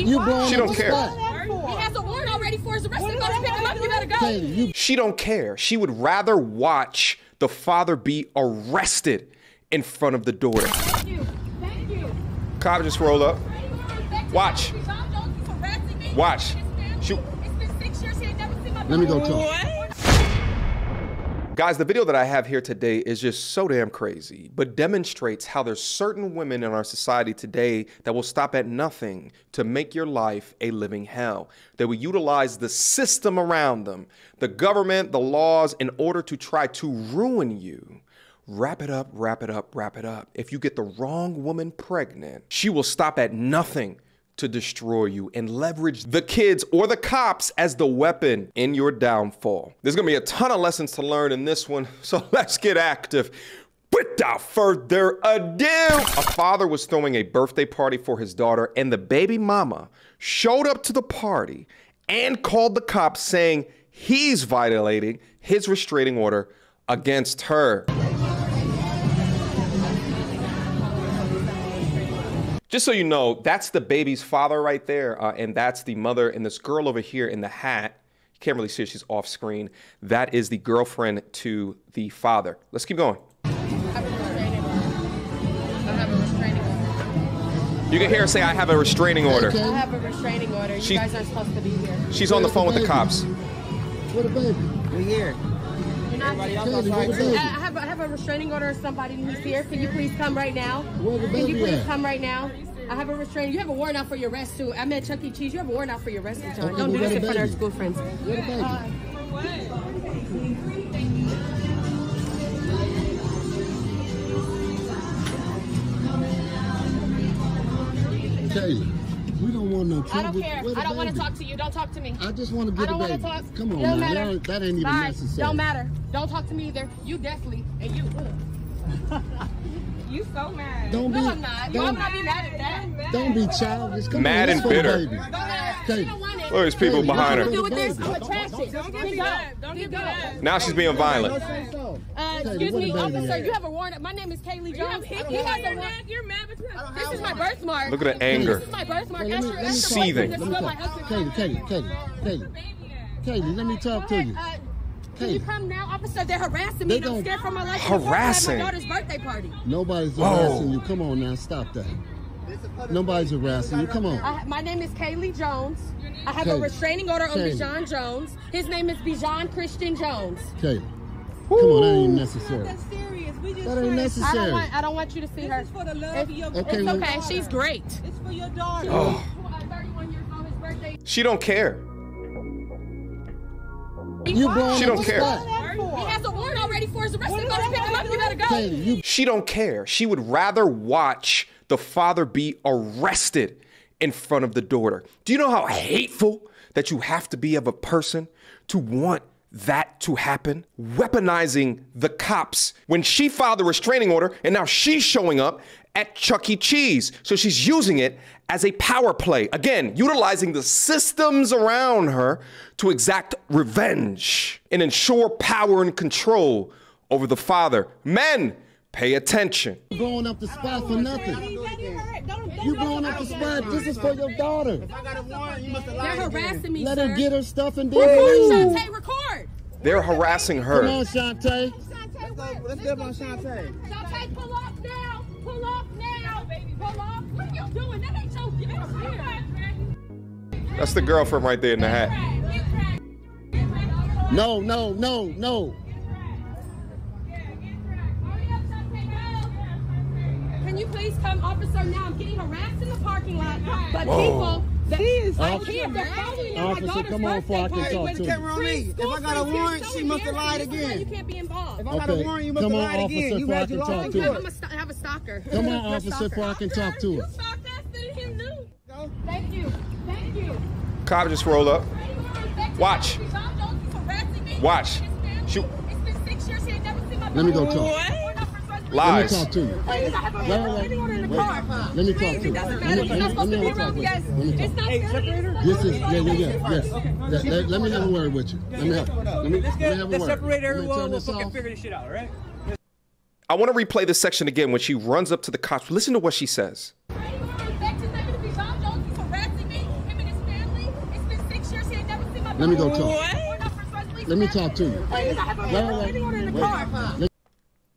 She don't care. He has a warrant already for his arrest. Pick him up. You better go. She don't care. She would rather watch the father be arrested in front of the daughter. Thank you. Thank you. Cop just rolled up. Watch. Watch. She... Let me go talk. Guys, the video that I have here today is just so damn crazy, but demonstrates how there's certain women in our society today that will stop at nothing to make your life a living hell. They will utilize the system around them, the government, the laws, in order to try to ruin you. Wrap it up, wrap it up, wrap it up. If you get the wrong woman pregnant, she will stop at nothing to destroy you and leverage the kids or the cops as the weapon in your downfall. There's gonna be a ton of lessons to learn in this one, so let's get active. Without further ado, a father was throwing a birthday party for his daughter, and the baby mama showed up to the party and called the cops saying he's violating his restraining order against her. Just so you know, that's the baby's father right there, and that's the mother, and this girl over here in the hat, you can't really see her, she's off screen. That is the girlfriend to the father. Let's keep going. I have a restraining order. You can hear her say, I have a restraining order. I have a restraining order. You guys aren't supposed to be here. She's on the phone with the cops. Where the baby? We're here. I have a restraining order of somebody who's here. Can you please come right now? Where the baby Can you please at? come right now? I have a restraining. You have a warrant out for your arrest too. I'm at Chuck E. Cheese. You have a warrant out for your arrest, John. Okay, Don't do where this in the front of our baby? school friends. Where the baby? Kaylee, we don't want no trouble. I don't care. Where the I don't want to baby? talk to you. Don't talk to me. I just want to get I don't a want to baby. talk. Come on, Don't man. matter. That ain't even Bye. necessary. Don't matter. Don't talk to me either. You definitely. And you. You so mad. Don't No, be, I'm not. I'm not be mad at that. Don't be childish. Come Mad on, and let's go, bitter. baby. Go ahead. Kaylee. You don't want it. Look, there's people Hey, behind you her. Do with this. Baby. I'm attracted. Don't give me that. Don't give me that. Now she's being violent. Excuse where me, the baby officer. at? You have a warrant. My name is Kaylee Jones. You He have has on a your warrant. neck. You're mad because This is my birthmark. Look at the anger. This is my birthmark. Let me- Ask let me your Seething. boyfriend to Let me steal my talk. husband. Kaylee, Kaylee, let me talk to you. Can you come now, officer? They're harassing me. They I'm don't- scared for my life. Harassing? My daughter's birthday party. Nobody's Whoa. harassing you. Come on now, stop that. Nobody's harassing you. Come on. My name is Kaylee Jones. I have a Kaylee. restraining order on Kaylee. Bijan Jones. His name is Bijan Christian Jones. Kaylee, come on, that ain't necessary. That's serious. We just That ain't trying- necessary. I don't want you to see her. This is for the love of your Okay, It's well- okay. She's great. It's for your daughter. Oh, 31 years old. His birthday. she don't care. You blowing She up don't the care. spot. He has a warrant already for his arrest. Pick him up. You better go. Kaylee, you She don't care. She would rather watch the father be arrested in front of the daughter. Do you know how hateful that you have to be of a person to want that to happen? Weaponizing the cops when she filed the restraining order and now she's showing up at Chuck E. Cheese. So she's using it as a power play. Again, utilizing the systems around her to exact revenge and ensure power and control over the father. Men, pay attention. blowing up the spot for nothing. You blowing up the spot. This is for your daughter. They're harassing me, Let sir. her get her stuff and then Record, leave. Shantae, record. They're harassing Come her. on, Shantae. Let's get on Shantae. Shantae, pull off now. Pull off now. Pull off. What are you doing? That ain't your gift. That's the girlfriend right there in the hat. No, no, no, no. Can you please come, officer, now? I'm getting harassed in the parking lot. But Whoa. people, I Officer, can't. They're following my officer, daughter's come on before I birthday can party. talk to The camera on me. If I got a warrant, she must have lied You again. can't be involved. If I got a Okay, warrant, you must come have on, lied officer, again. You before I had can your talk law to in her. court. I have a stalker. Come on, You're a officer, stalker. before I can talk to her. Thank you. Thank you. Cop just rolled up. Watch. Watch. She It's been 6 years. He ain't never seen my Let me go daughter. talk. Let lies. Let me talk to you. I have a restraining order in the car. Let me talk to you. It doesn't Let matter. me- You're not supposed to be let me around talk guys. with you. Let me It's talk. not fair. This is, yes. Let me have a word with you. Let me have a word. separator. Let me turn this off. Figure this shit out, all right? I want to replay this section again when she runs up to the cops. Listen to what she says. Let me go talk. Let me talk to you. Wait.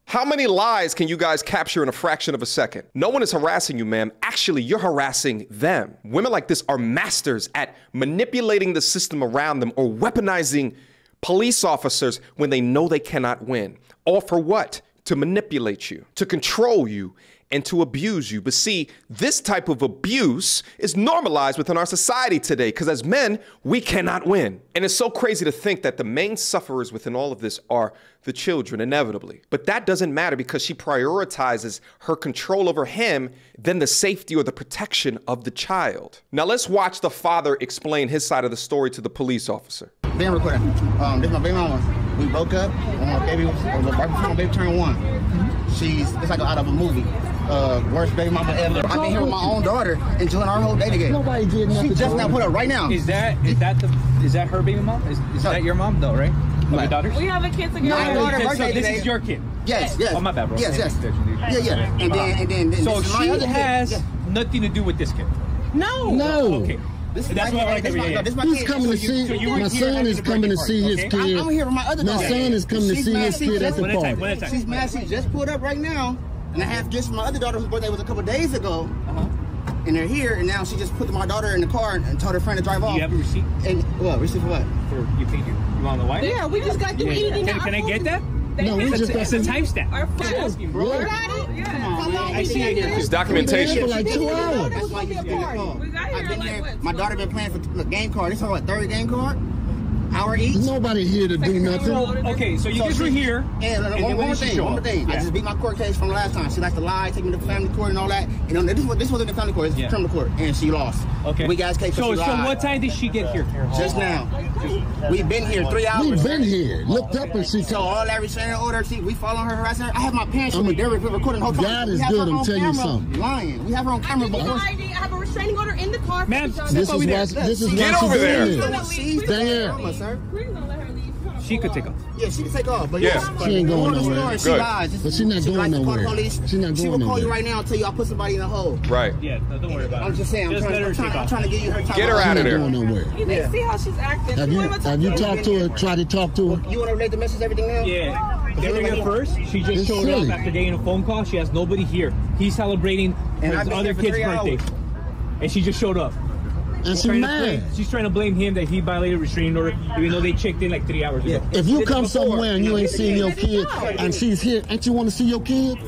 How many lies can you guys capture in a fraction of a second? No one is harassing you, ma'am. Actually, you're harassing them. Women like this are masters at manipulating the system around them or weaponizing police officers when they know they cannot win. All for what? To manipulate you, to control you, and to abuse you. But see, this type of abuse is normalized within our society today because as men, we cannot win. And it's so crazy to think that the main sufferers within all of this are the children, inevitably. But that doesn't matter because she prioritizes her control over him than the safety or the protection of the child. Now let's watch the father explain his side of the story to the police officer. Being recorded. This is my baby mama. We broke up when my baby, right before my baby turned 1. It's like out of a movie. Worst baby mama ever. I've been here with my own daughter enjoying our whole day together. Nobody did nothing. She just got put up right now. Is that her baby mom? Is that your mom though, right? Of your daughters? We have a kid together. My daughter So birthday this today. is your kid? Yes. Oh, my bad, bro. Yes. Yeah. And then So this is my she other has kid. nothing to do with this kid? No. Okay. This is That's my what I like kid. every day. This is my He's kid. coming to so see, you were my here son having is the coming to birthday see his party, kid. I'm here with my other My daughter. son is coming to She's see mad his she kid at just- the One at a time, party. one at a time. She's mad she just pulled up right now, and I have just my other daughter whose birthday was a couple days ago. And they're here, and now she just put my daughter in the car and told her friend to drive off. Do you have a receipt? And what? Receipt for what? For you paid you want the wife? Yeah, we just got through eating. Can I get that? No, we just got It's a timestamp. Our I'm food. asking, bro. Yeah. I see it here. It's For documentation. like 2 hours. That's why you get the call. We got here I've been like here. what, My daughter been playing for the game card. This is what, third game card? Hour each? There's nobody here to do nothing. So, okay, so you just were here. And then one when more did she thing, show one more up? thing. I Yeah. just beat my court case from last time. She likes to lie, take me to family court and all that. And this wasn't the family court, it's Yeah. criminal court. And she lost. Okay. We guys case So she lied. what time did she get here? Just now. We've been here 3 hours. We've been here. Looked up and she So all that restraining order, we following her, harassing her. I have my parents with me. They're recording the whole time. God We is have good, her I'm on telling you camera something. Lying. We have her on camera before. I have a restraining order in the car. Ma'am, This is why there. this is Get why she's over there. doing this. She's There. sir. Please don't let her leave. She could take off. Yeah, she can take off, but Yeah. She ain't going nowhere. She Good. lies. But she not She going likes to call the nowhere. police. She not She going will call you nowhere. right now and tell you I'll put somebody in a hole. Right. Yeah, no, don't worry about it. I'm just saying. Just let her take I'm off. trying to give you her time. Get her She's out not of there. going nowhere. They see how she's acting. Have you talked to her, tried to talk to her? You want to relate the message, everything now? Yeah. Get her here first. She just It's showed silly. up after getting a phone call. She has nobody here. He's celebrating And his I've been other here for kid's 3 birthday. hours. And she just showed up. And she's Trying to mad. blame- she's trying to blame him that he violated restraining order, even though they checked in like 3 hours ago. If you come somewhere and you ain't seen your kid and she's here, ain't you want to see your kid?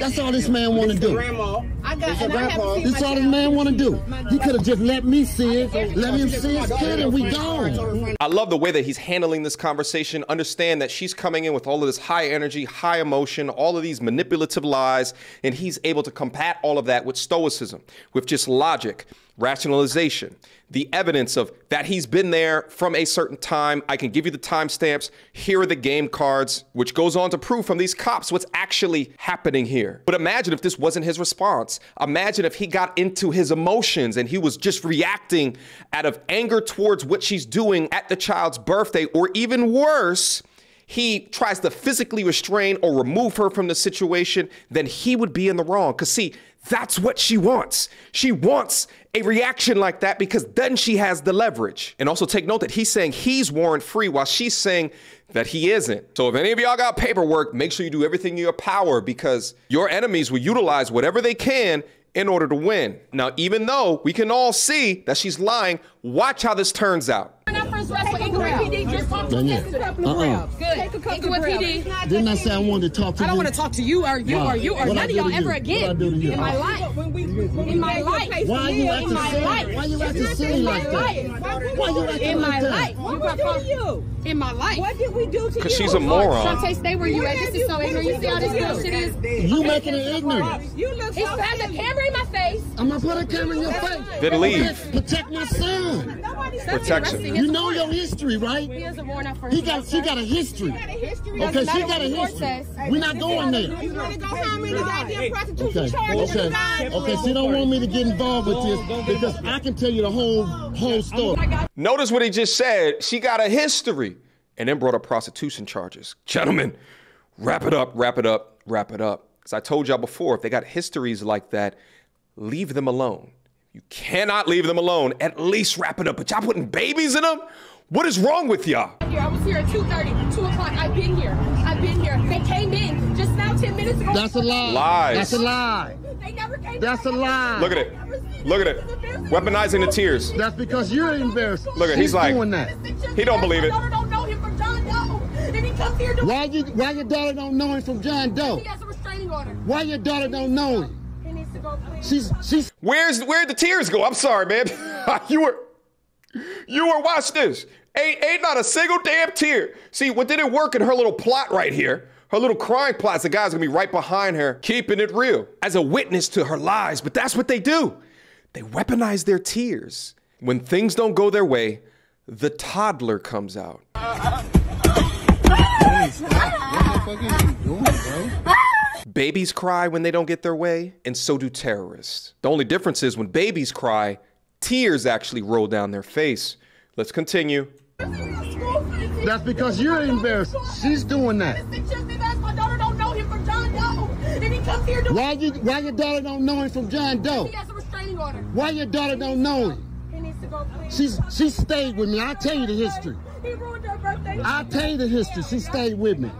That's all this man want to do. Grandma. That's That's all this man want to do. He could have just let me see it, let him see his kid, and we gone. I love the way that he's handling this conversation. Understand that she's coming in with all of this high energy, high emotion, all of these manipulative lies, and he's able to combat all of that with stoicism, with just logic, rationalization, the evidence of that he's been there from a certain time. I can give you the timestamps. Here are the game cards, which goes on to prove from these cops what's actually happening here. But imagine if this wasn't his response. Imagine if he got into his emotions and he was just reacting out of anger towards what she's doing at the child's birthday, or even worse, he tries to physically restrain or remove her from the situation, then he would be in the wrong. Because see, that's what she wants. She wants a reaction like that because then she has the leverage. And also take note that he's saying he's warrant free while she's saying that he isn't. So if any of y'all got paperwork, make sure you do everything in your power because your enemies will utilize whatever they can in order to win. Now, even though we can all see that she's lying, watch how this turns out. Didn't I say I wanted to talk to you? I don't want to talk to you or none of y'all ever again in my life. In my life. Why are you acting silly? Why you acting silly like that? Why you acting In my like life. that? What did we do to you? In my life. What did we do to you? Because she's a moron. Shantae, stay where you at. This is so ignorant. You see how this bullshit is? You making it ignorant. You look so has a camera in my face. I'm gonna put a camera in your face. Then leave. Protect my son. Protection. You know your history, right? She got a history. Okay, she got a history. We're not going there. You want to go home in the goddamn prostitution Okay, charges? okay. She don't want me to get involved with this because I can tell you the whole story. Notice what he just said. She got a history and then brought up prostitution charges. Gentlemen, wrap it up, wrap it up, wrap it up. As I told y'all before, if they got histories like that, leave them alone. You cannot leave them alone. At least wrap it up. But y'all putting babies in them? What is wrong with y'all? I was here at 2:30, 2 o'clock. I've been here. They came in just now 10 minutes ago. That's a lie. Lies. That's a lie. They never came. That's a lie. Look at it. Look at it. Weaponizing the tears. That's because you're embarrassed. Look at it. He's like, doing that. he don't believe it. My daughter don't know him from John Doe. And he comes here Why your daughter don't know him from John Doe? He has a restraining order. Why your daughter don't know him? He needs to go, please. She's Where'd the tears go? I'm sorry, man. you were watch this. Ain't not a single damn tear. See, what didn't work in her little plot right here, her little crying plot, the guy's gonna be right behind her, keeping it real as a witness to her lies. But that's what they do. They weaponize their tears. When things don't go their way, the toddler comes out. What the fuck are you doing, bro? Babies cry when they don't get their way, and so do terrorists. The only difference is when babies cry, tears actually roll down their face. Let's continue. That's because you're embarrassed. She's doing that. My daughter don't know him from John Doe. And he comes here Why your daughter don't know him from John Doe? He has a restraining order. Why your daughter don't know him? He needs to go, please. She stayed with me. I'll tell you the history. He ruined her birthday. I'll tell you the history. She stayed with me.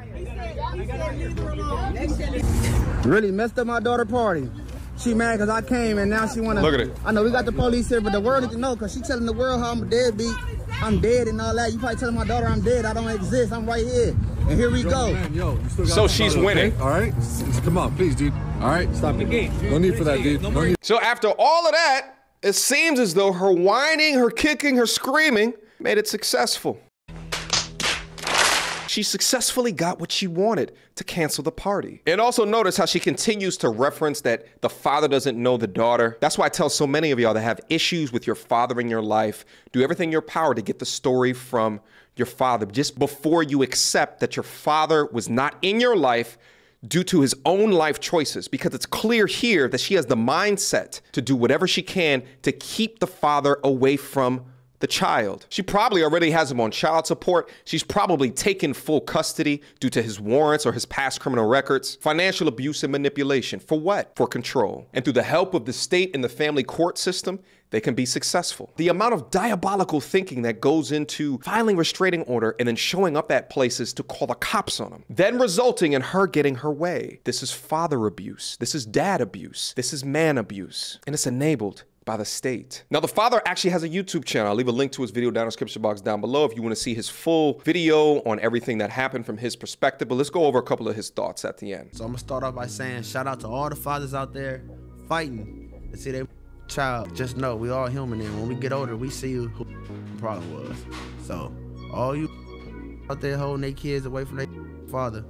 Really messed up my daughter's party. She mad because I came and now she want to. Look at it. I know we got the police here, but the world need to know because she telling the world how I'm a deadbeat. I'm dead and all that. You probably telling my daughter I'm dead. I don't exist. I'm right here. And here we go. Man, yo, you still got So she's winning. Okay? All right? Come on, please, dude. All right? Stop the game. No need for that, dude. No need. So after all of that, it seems as though her whining, her kicking, her screaming made it successful. She successfully got what she wanted, to cancel the party. And also notice how she continues to reference that the father doesn't know the daughter. That's why I tell so many of y'all that have issues with your father in your life, do everything in your power to get the story from your father just before you accept that your father was not in your life due to his own life choices, because it's clear here that she has the mindset to do whatever she can to keep the father away from the child. She probably already has him on child support. She's probably taken full custody due to his warrants or his past criminal records. Financial abuse and manipulation. For what? For control. And through the help of the state and the family court system, they can be successful. The amount of diabolical thinking that goes into filing restraining order and then showing up at places to call the cops on them, then resulting in her getting her way. This is father abuse. This is dad abuse. This is man abuse. And it's enabled by the state. Now, the father actually has a YouTube channel. I'll leave a link to his video down in the description box down below if you want to see his full video on everything that happened from his perspective. But let's go over a couple of his thoughts at the end. So I'm gonna start off by saying shout out to all the fathers out there fighting to see their child. Just know we all human, and when we get older, we see who the problem was. So all you out there holding their kids away from their father,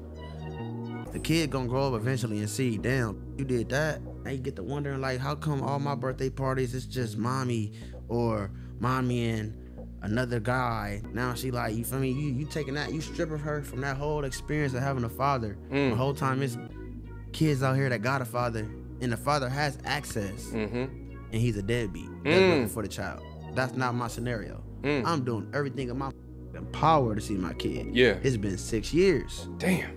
the kid gonna grow up eventually and see, damn, you did that. Now you get to wondering, like, how come all my birthday parties it's just mommy or mommy and another guy? Now she like, you feel me? You taking that, you stripping her from that whole experience of having a father. The whole time it's kids out here that got a father, and the father has access, and he's a deadbeat. That's looking for the child. That's not my scenario. I'm doing everything in my power to see my kid. Yeah. It's been 6 years. Damn.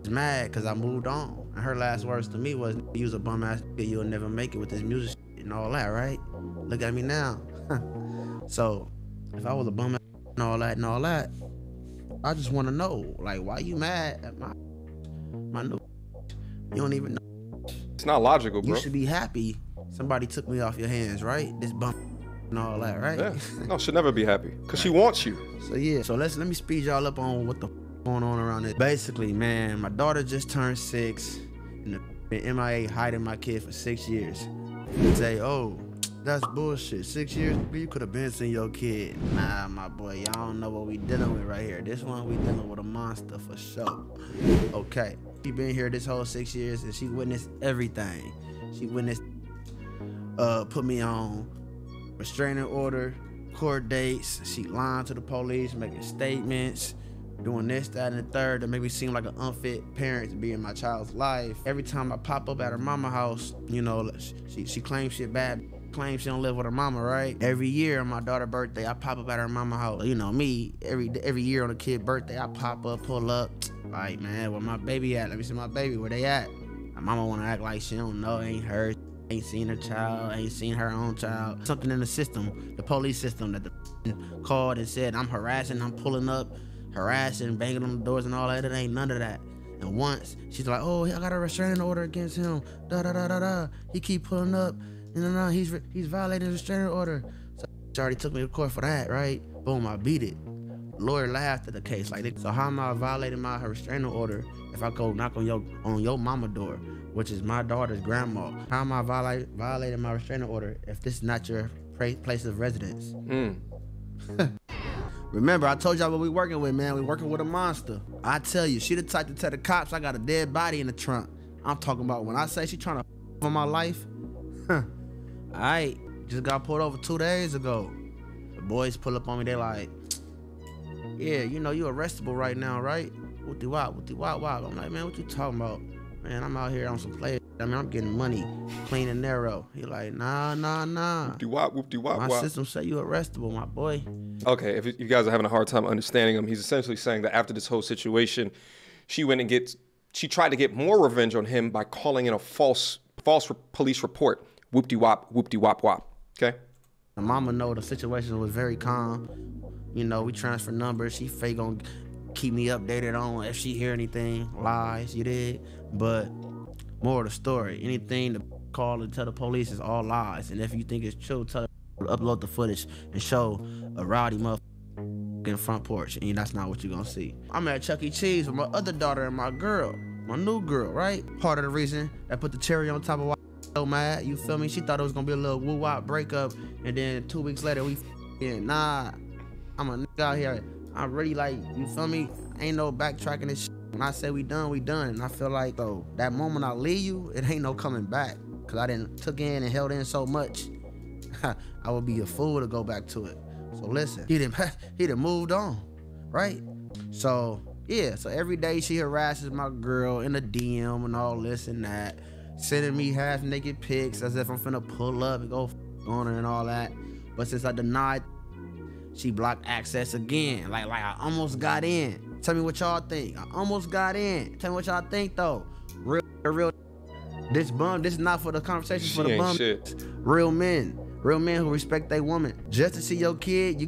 Mad because I moved on. And her last words to me was, "You was a bum ass nigga, you'll never make it with this music and all that, right? Look at me now." So if I was a bum ass and all that, I just want to know, like, why you mad at my new? You don't even know. It's not logical, bro. You should be happy somebody took me off your hands, right? This bum and all that, right? Yeah. No, should never be happy because she wants you. So yeah. So let me speed y'all up on what the going on around it. Basically, man, my daughter just turned 6 and been MIA hiding my kid for 6 years. You say, oh, that's bullshit. 6 years, you could have been seeing your kid. Nah, my boy, y'all don't know what we dealing with right here. This one, we dealing with a monster for sure. Okay, she been here this whole 6 years and she witnessed everything. She witnessed, put me on restraining order, court dates. She lying to the police, making statements, doing this, that, and the third to make me seem like an unfit parent to be in my child's life. Every time I pop up at her mama house, you know, she claims shit bad, claims she don't live with her mama, right? Every year on my daughter's birthday, I pop up at her mama house. You know me, every year on a kid's birthday, I pop up, pull up. Like, man, where my baby at? Let me see my baby, where they at? My mama wanna act like she don't know, ain't hers. ain't seen her child, ain't seen her own child. Something in the system, the police system, that the called and said, I'm harassing, I'm pulling up, harassing, banging on the doors and all that. It ain't none of that. And once she's like, oh, I got a restraining order against him. He keep pulling up. No, he's violating the restraining order. So she already took me to court for that, right? Boom, I beat it. Lawyer laughed at the case. Like, so how am I violating my restraining order if I go knock on your mama door, which is my daughter's grandma? How am I violating my restraining order if this is not your place of residence? Remember, I told y'all what we working with, man. We working with a monster. I tell you, she the type to tell the cops I got a dead body in the trunk. I'm talking about when I say she trying to on my life. I just got pulled over 2 days ago. The boys pull up on me. They like, yeah, you know you arrestable right now, right? Whoop-de-wop. I'm like, man, what you talking about? Man, I'm out here on some play. I mean, I'm getting money, clean and narrow. He like, nah. Whoop-de-wop. My system say you arrestable, my boy. Okay, if you guys are having a hard time understanding him, he's essentially saying that after this whole situation, she tried to get more revenge on him by calling in a false police report. Whoop-de-wop. Okay? My mama know the situation was very calm. You know, we transfer numbers. She fake gonna keep me updated on if she hear anything, lies, you did. But more of the story, anything to call and tell the police is all lies. And if you think it's true, tell her to upload the footage and show a rowdy motherfucker in front porch, and that's not what you're gonna see. I'm at Chuck E. Cheese with my other daughter and my girl, my new girl, right? Part of the reason I put the cherry on top of why so mad, you feel me? She thought it was gonna be a little woo-wop breakup, and then 2 weeks later we nah, I'm a nigga out here. I really like, you feel me? Ain't no backtracking this shit. When I say we done, we done. And I feel like, though, that moment I leave you, it ain't no coming back. Cause I didn't took in and held in so much. I would be a fool to go back to it. So listen, he done moved on, right? So yeah, so every day she harasses my girl in the DM and all this and that, sending me half naked pics as if I'm finna pull up and go on her and all that. But since I denied, she blocked access again. Like I almost got in. Tell me what y'all think. I almost got in. Tell me what y'all think though. Real. This is not for the conversation, for the bum. Shit. Real men who respect their woman. Just to see your kid,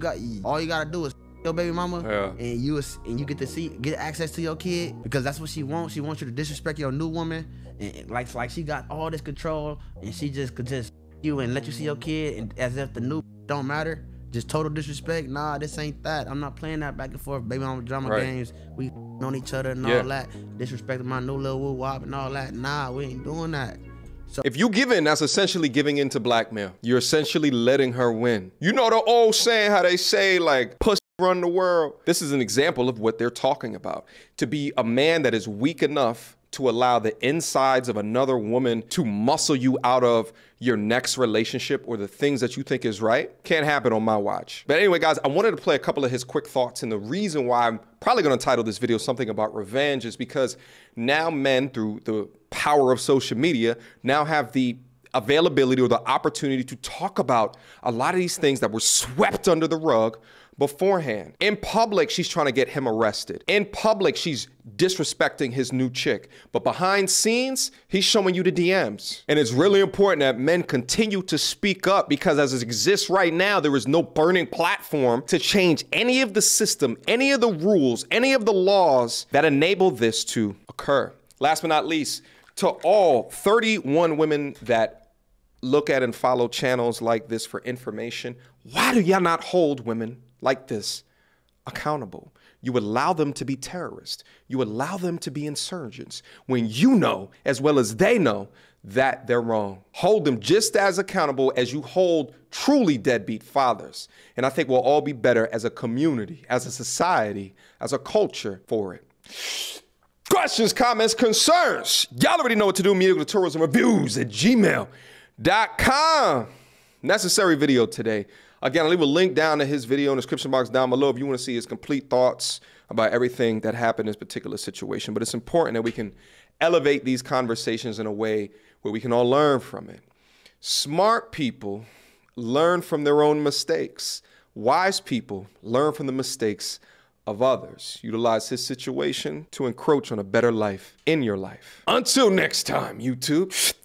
all you gotta do is your baby mama, and you get to get access to your kid, because that's what she wants. She wants you to disrespect your new woman, and like she got all this control, and she just could just you and let you see your kid, and as if the new don't matter. Just total disrespect. Nah, this ain't that. I'm not playing that back and forth baby mama drama games. We on each other and all that. Disrespecting my new little woo wop and all that. Nah, we ain't doing that. So if you give in, that's essentially giving in to blackmail. You're essentially letting her win. You know the old saying, how they say, like, pussy run the world. This is an example of what they're talking about. To be a man that is weak enough to allow the insides of another woman to muscle you out of your next relationship or the things that you think is right, can't happen on my watch. But anyway, guys, I wanted to play a couple of his quick thoughts, and the reason why I'm probably going to title this video something about revenge is because now men, through the power of social media, now have the availability or the opportunity to talk about a lot of these things that were swept under the rug beforehand. In public, she's trying to get him arrested. In public, she's disrespecting his new chick. But behind scenes, he's showing you the DMs. And it's really important that men continue to speak up, because as it exists right now, there is no burning platform to change any of the system, any of the rules, any of the laws that enable this to occur. Last but not least, to all 31 women that look at and follow channels like this for information, why do y'all not hold women like this accountable? You allow them to be terrorists. You allow them to be insurgents when you know, as well as they know, that they're wrong. Hold them just as accountable as you hold truly deadbeat fathers. And I think we'll all be better as a community, as a society, as a culture for it. Questions, comments, concerns. Y'all already know what to do. Mediocre Tourism Reviews at gmail.com. Necessary video today. Again, I'll leave a link down to his video in the description box down below if you want to see his complete thoughts about everything that happened in this particular situation. But it's important that we can elevate these conversations in a way where we can all learn from it. Smart people learn from their own mistakes. Wise people learn from the mistakes of others. Utilize his situation to encroach on a better life in your life. Until next time, YouTube.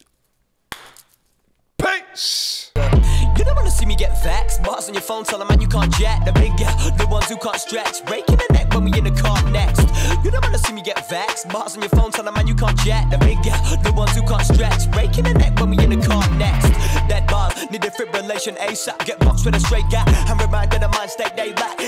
You don't wanna see me get vexed. Bars on your phone, tell a man you can't jack. The big guy, the ones who can't stretch. Breaking the neck when we in the car next. You don't wanna see me get vexed. Bars on your phone, tell a man you can't jack. The big guy, the ones who can't stretch. Breaking the neck when we in the car next. That bars need defibrillation ASAP. Get boxed with a straight guy. I'm reminded of mind state they lack.